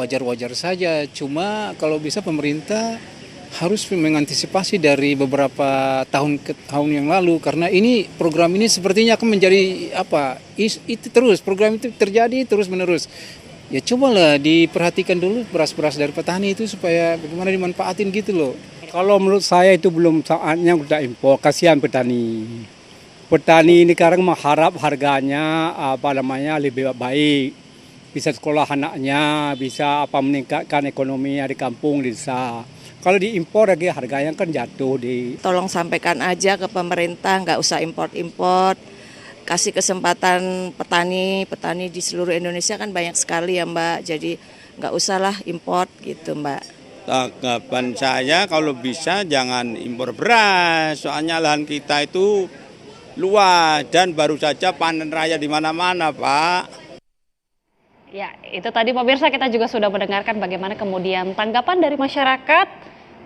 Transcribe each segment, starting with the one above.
wajar-wajar saja. Cuma kalau bisa pemerintah harus mengantisipasi dari beberapa tahun ke tahun yang lalu, karena ini program ini sepertinya akan menjadi apa? Itu terus program itu terjadi terus menerus. Ya cobalah diperhatikan dulu beras-beras dari petani itu supaya bagaimana dimanfaatin gitu loh. Kalau menurut saya itu belum saatnya udah impor, kasihan petani. Petani ini sekarang mengharap harganya lebih baik, bisa sekolah anaknya, bisa meningkatkan ekonomi di kampung di desa. Kalau diimpor lagi harganya kan jatuh di. Tolong sampaikan aja ke pemerintah, nggak usah import-import. Kasih kesempatan petani di seluruh Indonesia kan banyak sekali ya Mbak. Jadi nggak usahlah import gitu Mbak. Tanggapan saya kalau bisa jangan impor beras, soalnya lahan kita itu luas dan baru saja panen raya di mana-mana, Pak. Ya, itu tadi pemirsa kita juga sudah mendengarkan bagaimana kemudian tanggapan dari masyarakat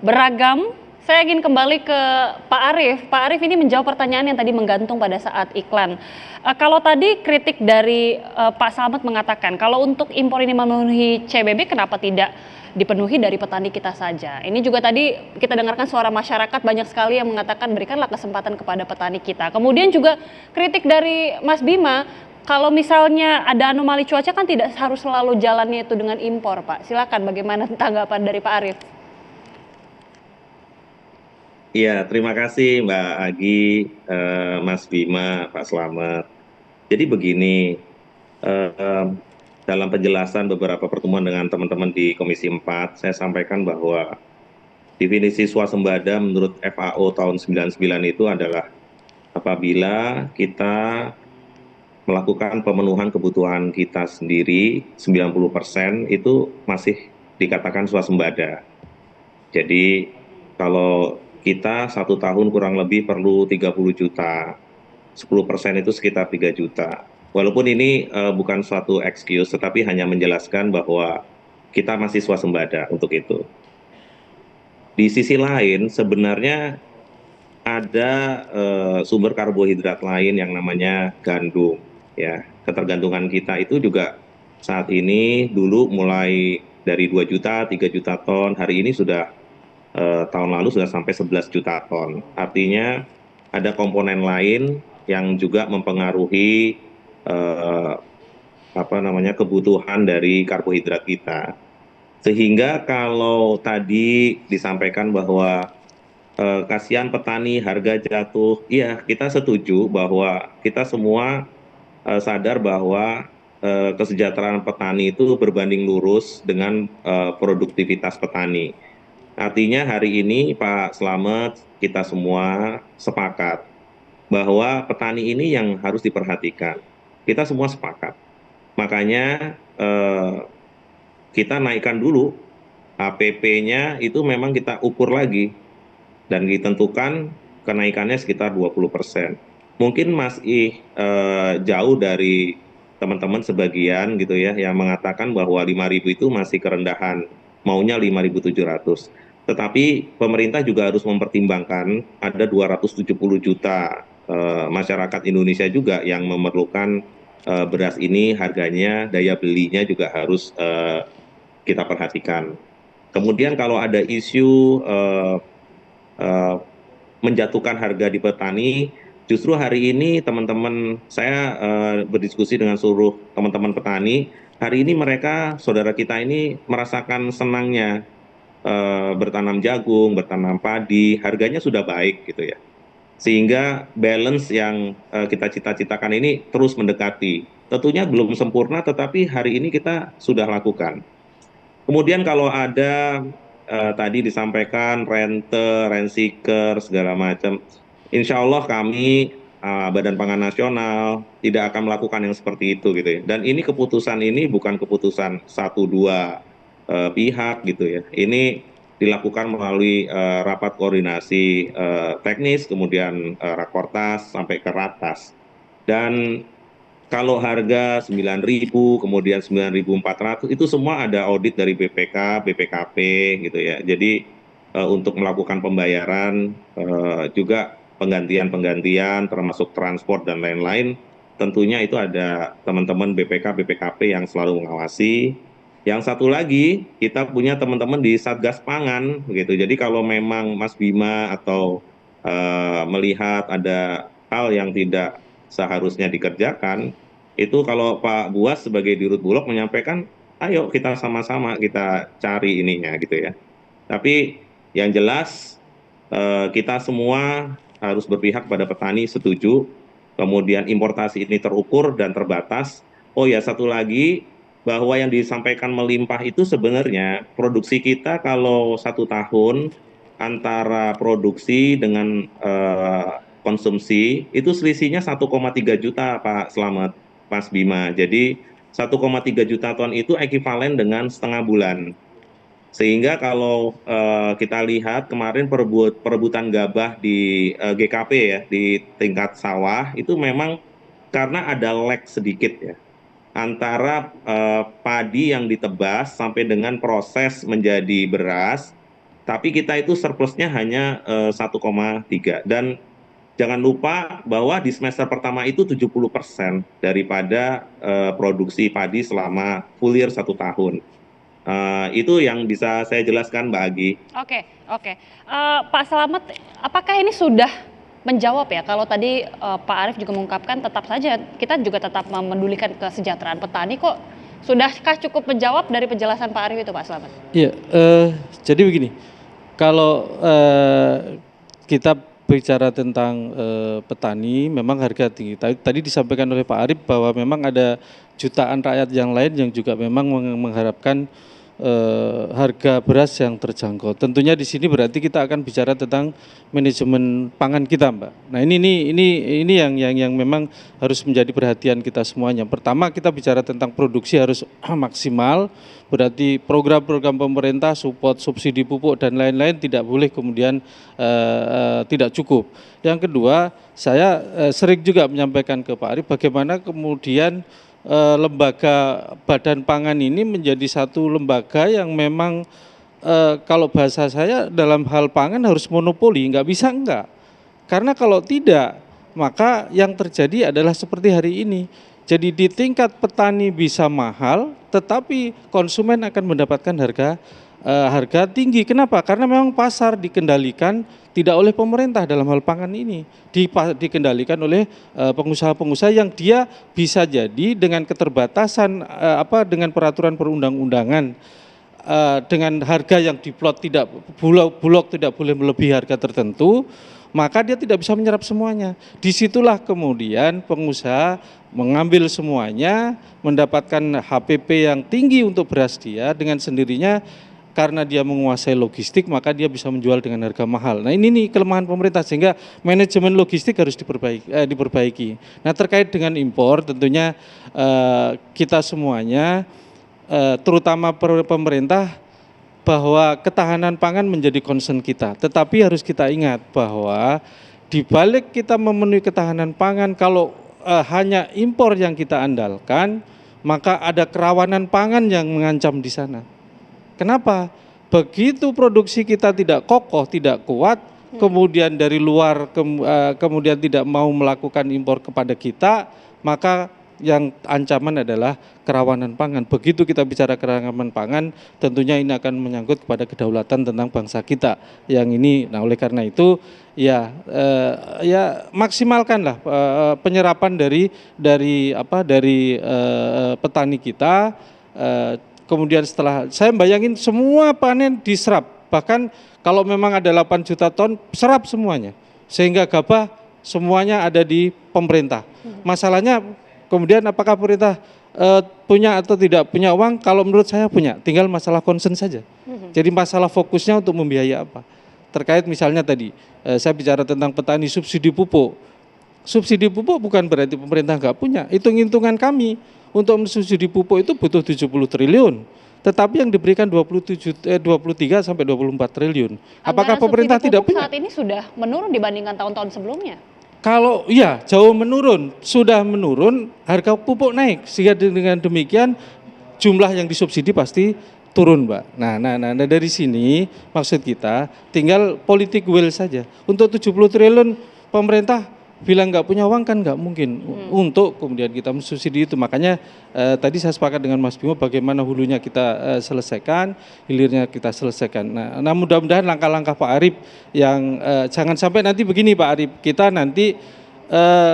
beragam. Saya ingin kembali ke Pak Arief. Pak Arief ini menjawab pertanyaan yang tadi menggantung pada saat iklan. Kalau tadi kritik dari Pak Slamet mengatakan kalau untuk impor ini memenuhi CBB kenapa tidak dipenuhi dari petani kita saja. Ini juga tadi kita dengarkan suara masyarakat banyak sekali yang mengatakan berikanlah kesempatan kepada petani kita. Kemudian juga kritik dari Mas Bima, kalau misalnya ada anomali cuaca kan tidak harus selalu jalannya itu dengan impor, Pak. Silakan bagaimana tanggapan dari Pak Arief? Iya, terima kasih Mbak Agi, Mas Bima, Pak Slamet. Jadi begini, eh, dalam penjelasan beberapa pertemuan dengan teman-teman di Komisi 4, saya sampaikan bahwa definisi swasembada menurut FAO tahun 99 itu adalah apabila kita melakukan pemenuhan kebutuhan kita sendiri 90% itu masih dikatakan swasembada. Jadi kalau kita 1 tahun kurang lebih perlu 30 juta, 10% itu sekitar 3 juta. Walaupun ini bukan suatu excuse, tetapi hanya menjelaskan bahwa kita masih swasembada untuk itu. Di sisi lain, sebenarnya ada sumber karbohidrat lain yang namanya gandum. Ya, ketergantungan kita itu juga saat ini dulu mulai dari 2 juta, 3 juta ton, hari ini sudah tahun lalu sudah sampai 11 juta ton. Artinya ada komponen lain yang juga mempengaruhi kebutuhan dari karbohidrat kita. Sehingga kalau tadi disampaikan bahwa kasihan petani harga jatuh, iya kita setuju bahwa kita semua sadar bahwa kesejahteraan petani itu berbanding lurus dengan produktivitas petani. Artinya hari ini Pak Slamet, kita semua sepakat bahwa petani ini yang harus diperhatikan. Kita semua sepakat. Makanya kita naikkan dulu APP-nya itu memang kita ukur lagi dan ditentukan kenaikannya sekitar 20%. Mungkin masih jauh dari teman-teman sebagian gitu ya yang mengatakan bahwa 5.000 itu masih kerendahan, maunya 5.700. Tetapi pemerintah juga harus mempertimbangkan ada 270 juta masyarakat Indonesia juga yang memerlukan beras ini, harganya, daya belinya juga harus kita perhatikan. Kemudian kalau ada isu menjatuhkan harga di petani, justru hari ini teman-teman saya berdiskusi dengan seluruh teman-teman petani, hari ini mereka, saudara kita ini merasakan senangnya bertanam jagung, bertanam padi, harganya sudah baik gitu ya. Sehingga balance yang kita cita-citakan ini terus mendekati. Tentunya belum sempurna, tetapi hari ini kita sudah lakukan. Kemudian kalau ada tadi disampaikan rente, rent-seeker, segala macam, insya Allah kami Badan Pangan Nasional tidak akan melakukan yang seperti itu gitu ya. Dan ini keputusan ini bukan keputusan 1-2 pihak gitu ya. Ini dilakukan melalui rapat koordinasi teknis, kemudian rakortas sampai ke ratas. Dan kalau harga 9.000, kemudian 9.400 itu semua ada audit dari BPK, BPKP gitu ya. Jadi untuk melakukan pembayaran juga penggantian-penggantian termasuk transport dan lain-lain, tentunya itu ada teman-teman BPK, BPKP yang selalu mengawasi. Yang satu lagi, kita punya teman-teman di Satgas Pangan, begitu. Jadi kalau memang Mas Bima atau melihat ada hal yang tidak seharusnya dikerjakan, itu kalau Pak Buas sebagai Dirut Bulog menyampaikan, ayo kita sama-sama kita cari ininya gitu ya. Tapi yang jelas kita semua harus berpihak pada petani, setuju. Kemudian importasi ini terukur dan terbatas. Oh ya, satu lagi, bahwa yang disampaikan melimpah itu sebenarnya produksi kita kalau 1 tahun antara produksi dengan konsumsi itu selisihnya 1,3 juta Pak Slamet, Mas Bima. Jadi 1,3 juta ton itu ekivalen dengan setengah bulan. Sehingga kalau kita lihat kemarin perebutan gabah di GKP ya, di tingkat sawah itu memang karena ada lag sedikit ya antara padi yang ditebas sampai dengan proses menjadi beras, tapi kita itu surplusnya hanya 1,3. Dan jangan lupa bahwa di semester pertama itu 70% daripada produksi padi selama full year 1 tahun. Itu yang bisa saya jelaskan Mbak Agi. Oke, oke. Pak Slamet, apakah ini sudah menjawab ya? Kalau tadi Pak Arief juga mengungkapkan tetap saja kita juga tetap memedulikan kesejahteraan petani, kok sudahkah cukup menjawab dari penjelasan Pak Arief itu, Pak Slamet? Iya, jadi begini, kalau kita bicara tentang petani, memang harga tinggi. Tadi disampaikan oleh Pak Arief bahwa memang ada jutaan rakyat yang lain yang juga memang mengharapkan harga beras yang terjangkau. Tentunya di sini berarti kita akan bicara tentang manajemen pangan kita, Mbak. Nah ini yang memang harus menjadi perhatian kita semuanya. Pertama, kita bicara tentang produksi harus maksimal. Berarti program-program pemerintah, support, subsidi pupuk dan lain-lain tidak boleh kemudian tidak cukup. Yang kedua, saya sering juga menyampaikan ke Pak Arief bagaimana kemudian lembaga Badan Pangan ini menjadi satu lembaga yang memang kalau bahasa saya dalam hal pangan harus monopoli, nggak bisa enggak. Karena kalau tidak, maka yang terjadi adalah seperti hari ini. Jadi di tingkat petani bisa mahal, tetapi konsumen akan mendapatkan harga tinggi. Kenapa? Karena memang pasar dikendalikan tidak oleh pemerintah dalam hal pangan ini, dikendalikan oleh pengusaha-pengusaha yang dia bisa jadi dengan keterbatasan dengan peraturan perundang-undangan, dengan harga yang diplot tidak bulog tidak boleh melebihi harga tertentu, maka dia tidak bisa menyerap semuanya. Disitulah kemudian pengusaha mengambil semuanya, mendapatkan HPP yang tinggi untuk beras dia dengan sendirinya. Karena dia menguasai logistik, maka dia bisa menjual dengan harga mahal. Nah ini nih kelemahan pemerintah, sehingga manajemen logistik harus diperbaiki. Nah terkait dengan impor, tentunya kita semuanya, terutama pemerintah, bahwa ketahanan pangan menjadi concern kita. Tetapi harus kita ingat bahwa di balik kita memenuhi ketahanan pangan, kalau hanya impor yang kita andalkan, maka ada kerawanan pangan yang mengancam di sana. Kenapa? Begitu produksi kita tidak kokoh, tidak kuat, kemudian dari luar kemudian tidak mau melakukan impor kepada kita, maka yang ancaman adalah kerawanan pangan. Begitu kita bicara kerawanan pangan, tentunya ini akan menyangkut kepada kedaulatan tentang bangsa kita. Yang ini, nah oleh karena itu ya maksimalkanlah penyerapan dari petani kita. Kemudian setelah saya bayangin semua panen diserap, bahkan kalau memang ada 8 juta ton serap semuanya, sehingga gabah semuanya ada di pemerintah. Masalahnya kemudian apakah pemerintah punya atau tidak punya uang? Kalau menurut saya punya, tinggal masalah concern saja. Jadi masalah fokusnya untuk membiayai apa. Terkait misalnya tadi saya bicara tentang petani subsidi pupuk. Subsidi pupuk bukan berarti pemerintah nggak punya, hitung-hitungan kami. Untuk mensubsidi pupuk itu butuh 70 triliun, tetapi yang diberikan 23 sampai 24 triliun. Apakah pemerintah tidak punya? Saat ini sudah menurun dibandingkan tahun-tahun sebelumnya? Kalau iya jauh menurun, sudah menurun, harga pupuk naik, sehingga dengan demikian jumlah yang disubsidi pasti turun, Mbak. Nah dari sini maksud kita tinggal politik will saja. Untuk 70 triliun pemerintah bilang nggak punya uang kan nggak mungkin untuk kemudian kita mensubsidi itu. Makanya tadi saya sepakat dengan Mas Bimo bagaimana hulunya kita selesaikan, hilirnya kita selesaikan. Nah mudah-mudahan langkah-langkah Pak Arief yang jangan sampai nanti begini Pak Arief, kita nanti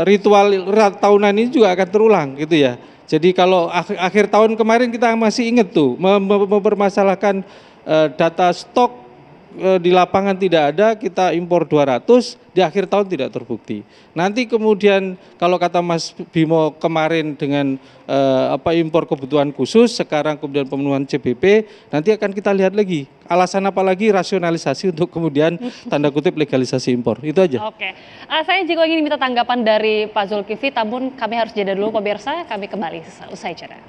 ritual tahunan ini juga akan terulang gitu ya. Jadi kalau akhir tahun kemarin kita masih ingat tuh mempermasalahkan data stok di lapangan tidak ada, kita impor 200, di akhir tahun tidak terbukti. Nanti kemudian kalau kata Mas Bimo kemarin dengan impor kebutuhan khusus, sekarang kemudian pemenuhan CBP, nanti akan kita lihat lagi alasan apa lagi rasionalisasi untuk kemudian tanda kutip legalisasi impor. Itu aja. Oke, saya juga ingin minta tanggapan dari Pak Zulkifli, namun kami harus jeda dulu pemirsa, kami kembali usai jeda.